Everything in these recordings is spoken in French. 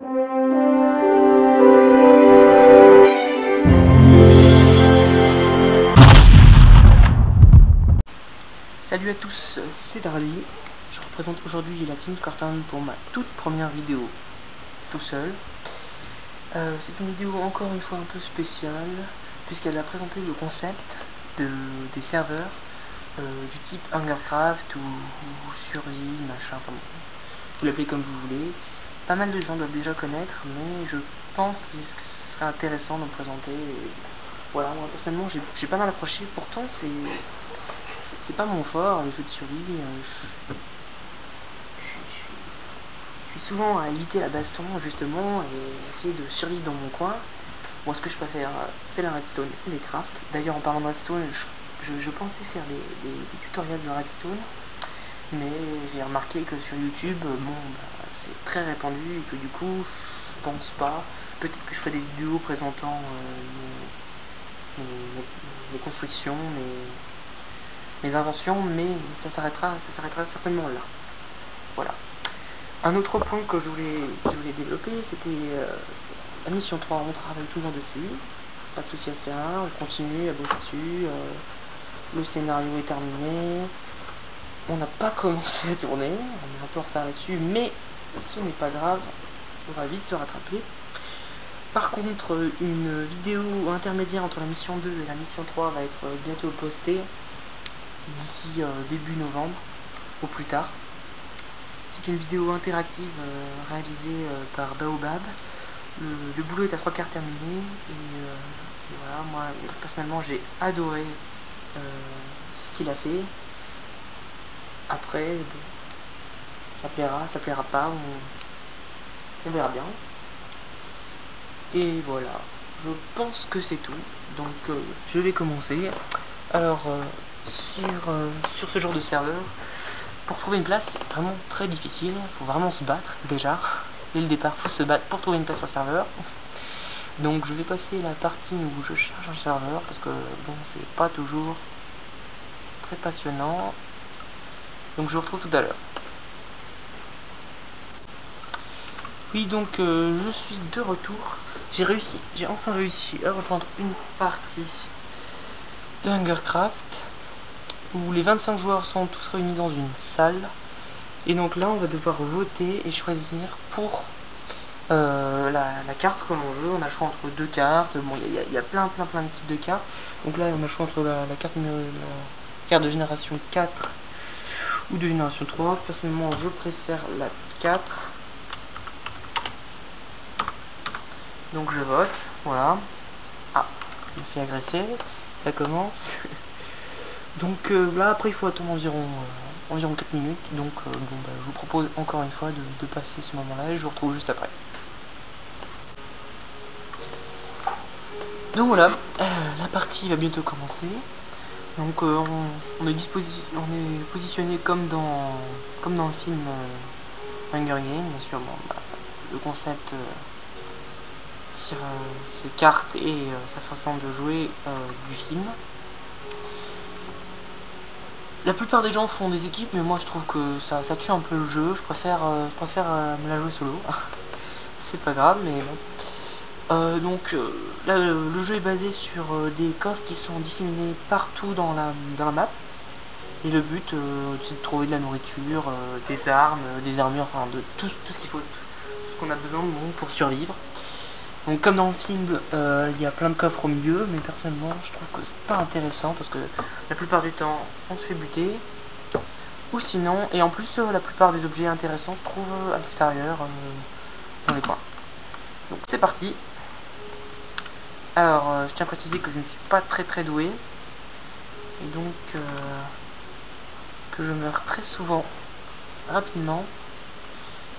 Salut à tous, c'est Darly. Je représente aujourd'hui la Team Corton pour ma toute première vidéo tout seul. C'est une vidéo encore une fois un peu spéciale puisqu'elle a présenté le concept des serveurs du type Hungercraft ou survie, machin, enfin, vous l'appelez comme vous voulez. Pas mal de gens doivent déjà connaître, mais je pense que ce serait intéressant de me présenter. Et voilà, moi personnellement j'ai pas mal approché, pourtant c'est pas mon fort, les jeux de survie. Je suis souvent à éviter la baston justement et essayer de survivre dans mon coin. Moi ce que je préfère c'est la redstone et les crafts. D'ailleurs en parlant de redstone, je pensais faire des tutoriels de redstone, mais j'ai remarqué que sur YouTube, bon, c'est très répandu et que du coup je pense pas. Peut-être que je ferai des vidéos présentant mes constructions, mes inventions, mais ça s'arrêtera certainement là. Voilà. Un autre point que je voulais développer, c'était la mission 3, on travaille toujours dessus, pas de souci à se faire, on continue à bosser dessus, le scénario est terminé, on n'a pas commencé à tourner, on est un peu en retard là-dessus, mais ce n'est pas grave, on va vite se rattraper. Par contre, une vidéo intermédiaire entre la mission 2 et la mission 3 va être bientôt postée, d'ici début novembre, au plus tard. C'est une vidéo interactive réalisée par Baobab. Le boulot est à 3/4 terminé et voilà, moi personnellement j'ai adoré ce qu'il a fait. Après, bon, ça plaira pas, on verra bien. Et voilà, je pense que c'est tout. Donc je vais commencer. Alors sur ce genre de serveur, pour trouver une place, c'est vraiment très difficile. Il faut vraiment se battre déjà. Dès le départ, il faut se battre pour trouver une place sur le serveur. Donc je vais passer la partie où je cherche un serveur parce que bon, c'est pas toujours très passionnant. Donc je vous retrouve tout à l'heure. Oui, donc je suis de retour. J'ai enfin réussi à reprendre une partie de Hungercraft où les 25 joueurs sont tous réunis dans une salle. Et donc là, on va devoir voter et choisir pour la carte que l'on veut. On a le choix entre deux cartes. Bon, il y a plein de types de cartes. Donc là, on a le choix entre la carte de génération 4 ou de génération 3. Personnellement, je préfère la 4. Donc je vote, voilà. Ah, je me suis agressé, ça commence. Donc là, après, il faut attendre environ 4 minutes. Donc bon, je vous propose encore une fois de passer ce moment-là et je vous retrouve juste après. Donc voilà, la partie va bientôt commencer. Donc on est positionné comme dans le film Hunger Games, bien sûr. Bon, le concept tire ses cartes et sa façon de jouer du film. La plupart des gens font des équipes, mais moi je trouve que ça tue un peu le jeu. Je préfère me la jouer solo. C'est pas grave, mais bon. Donc là, le jeu est basé sur des coffres qui sont disséminés partout dans la map. Et le but, c'est de trouver de la nourriture, des armes, des armures, enfin de tout ce qu'il faut, tout ce qu'on a besoin pour survivre. Donc comme dans le film, il y a plein de coffres au milieu, mais personnellement, je trouve que c'est pas intéressant parce que la plupart du temps, on se fait buter. Ou sinon, et en plus, la plupart des objets intéressants se trouvent à l'extérieur, dans les coins. Donc c'est parti. Alors, je tiens à préciser que je ne suis pas très doué. Et donc, que je meurs très souvent, rapidement.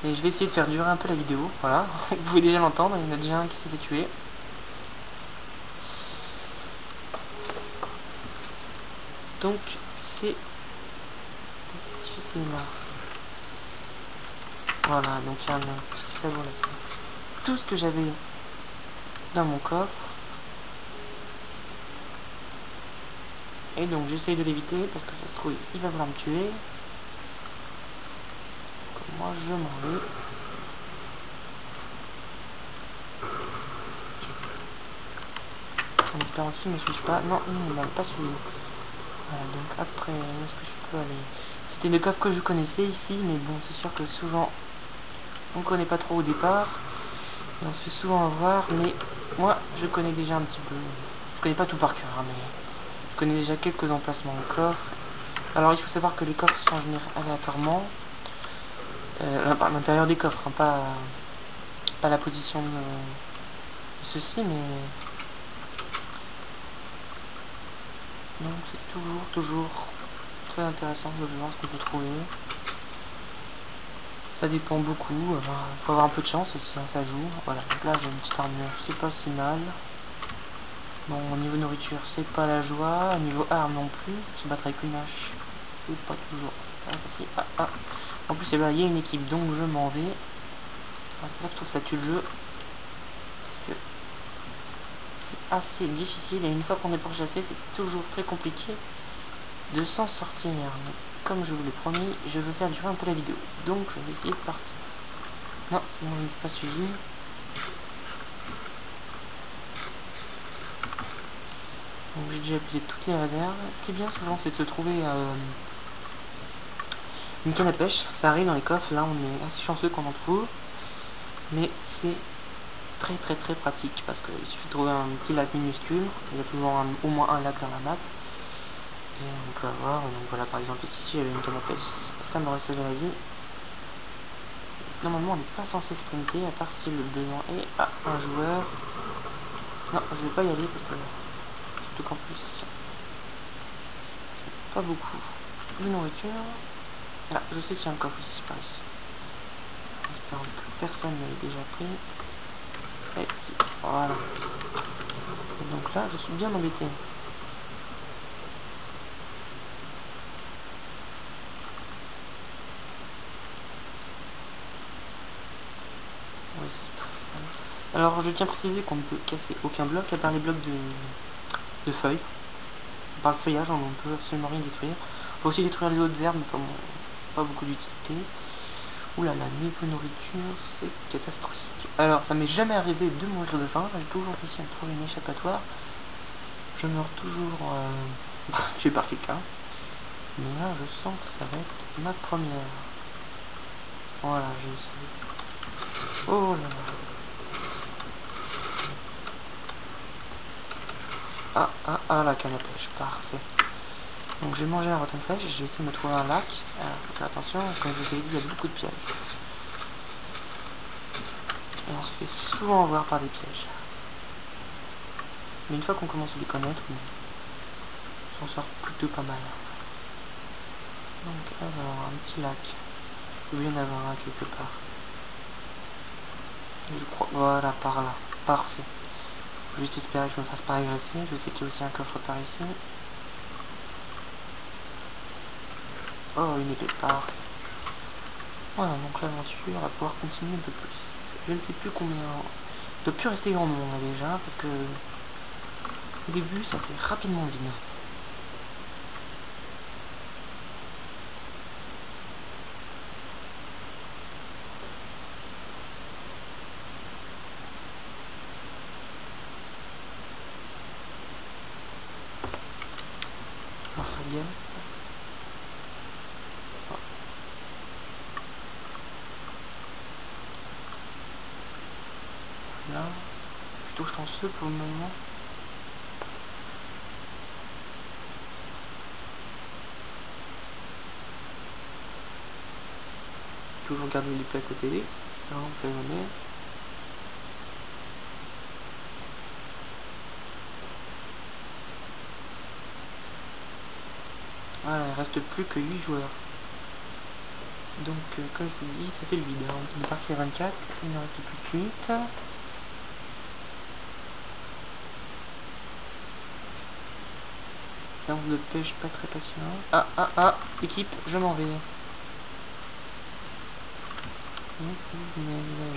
Et je vais essayer de faire durer un peu la vidéo, voilà. Vous pouvez déjà l'entendre, il y en a déjà un qui s'est fait tuer. Donc, c'est difficile. Voilà, donc il y a un petit savon là. Tout ce que j'avais dans mon coffre. Et donc j'essaye de l'éviter parce que ça se trouve il va vouloir me tuer. Donc, moi je m'en vais. En espérant qu'il ne me suive pas. Non, il ne m'a pas suivi. Voilà, donc après, où est-ce que je peux aller? C'était des coffres que je connaissais ici, mais bon, c'est sûr que souvent, on connaît pas trop au départ. Et on se fait souvent avoir, mais moi, je connais déjà un petit peu. Je connais pas tout par cœur, hein, mais je connais déjà quelques emplacements de coffres. Alors, il faut savoir que les coffres sont générés aléatoirement. À l'intérieur des coffres, hein, pas la position de ceci, mais... Donc, c'est toujours très intéressant de voir ce qu'on peut trouver. Ça dépend beaucoup, il faut avoir un peu de chance aussi, hein, ça joue. Voilà, donc là j'ai une petite armure, c'est pas si mal. Bon, au niveau nourriture, c'est pas la joie. Au niveau arme non plus, se battre avec une hache, c'est pas toujours facile. En plus, il y a une équipe, donc je m'en vais. C'est pour ça que je trouve que ça tue le jeu. Parce que c'est assez difficile, et une fois qu'on est pourchassé, c'est toujours très compliqué de s'en sortir. Mais comme je vous l'ai promis, je veux faire durer un peu la vidéo. Donc je vais essayer de partir. Non, sinon je ne suis pas suivi. Donc j'ai déjà épuisé toutes les réserves. Ce qui est bien souvent, c'est de se trouver une canne à pêche. Ça arrive dans les coffres, là on est assez chanceux qu'on en trouve. Mais c'est très pratique parce qu'il suffit de trouver un petit lac minuscule. Il y a toujours au moins un lac dans la map. Et on peut avoir, donc voilà, par exemple ici, si j'avais une canne à pêche, ça m'aurait sauvé la vie. Normalement on n'est pas censé sprinter, à part si le besoin est à un joueur. Non, je vais pas y aller parce que, surtout qu'en plus, c'est pas beaucoup de nourriture. Là, je sais qu'il y a un coffre ici, par ici. Espérons que personne ne l'ait déjà pris. Et si, voilà. Et donc là, je suis bien embêté. Oui, c'est très simple. Alors, je tiens à préciser qu'on ne peut casser aucun bloc, à part les blocs de feuilles. Par le feuillage, on ne peut absolument rien détruire. On peut aussi détruire les autres herbes, mais comme pas beaucoup d'utilité. Oula, la niveau nourriture, c'est catastrophique. Alors, ça m'est jamais arrivé de mourir de faim. J'ai toujours réussi à trouver une échappatoire. Je meurs toujours tué par quelqu'un. Mais là, je sens que ça va être ma première. Voilà, j'ai essayé. Oh là là. La canne à pêche, parfait. Donc j'ai mangé la rotten fraîche, j'ai essayé de me trouver un lac. Alors, faut faire attention, comme je vous avais dit, il y a beaucoup de pièges. Et on se fait souvent avoir par des pièges. Mais une fois qu'on commence à les connaître, on s'en sort plutôt pas mal. Donc alors, un petit lac. Il doit y en avoir un quelque part. Je crois, voilà, par là. Parfait. Faut juste espérer que je me fasse pas agresser. Je sais qu'il y a aussi un coffre par ici. Oh, une épée, parfait. Voilà, donc l'aventure va pouvoir continuer un peu plus. Je ne sais plus combien... Il doit plus rester grand monde déjà, parce que... Au début, ça fait rapidement vide. On va faire gaffe. Là, plutôt chanceux pour le moment. Toujours garder l'épée à côté. Non, ça jamais. Voilà, il reste plus que 8 joueurs. Donc, comme je vous dis, ça fait le vide. On est parti à 24, il ne reste plus que 8. Séance de pêche pas très passionnant. Équipe, je m'en vais.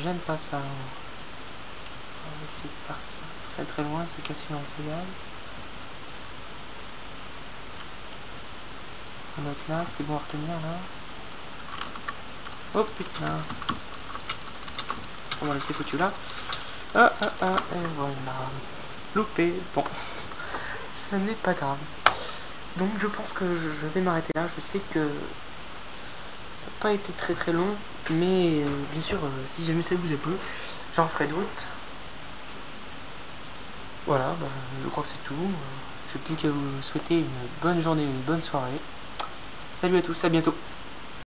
J'aime pas ça. On va essayer de partir très loin, de se casser dans le feuillage. Un autre lac, c'est bon à retenir là. Oh putain. On va laisser foutu là. Et voilà. loupé. Bon, ce n'est pas grave. Donc je pense que je vais m'arrêter là. Je sais que ça n'a pas été très long, mais bien sûr, si jamais ça vous a plu, j'en ferai d'autres. Voilà, bah, je crois que c'est tout. J'ai plus qu'à vous souhaiter une bonne journée, une bonne soirée. Salut à tous, à bientôt.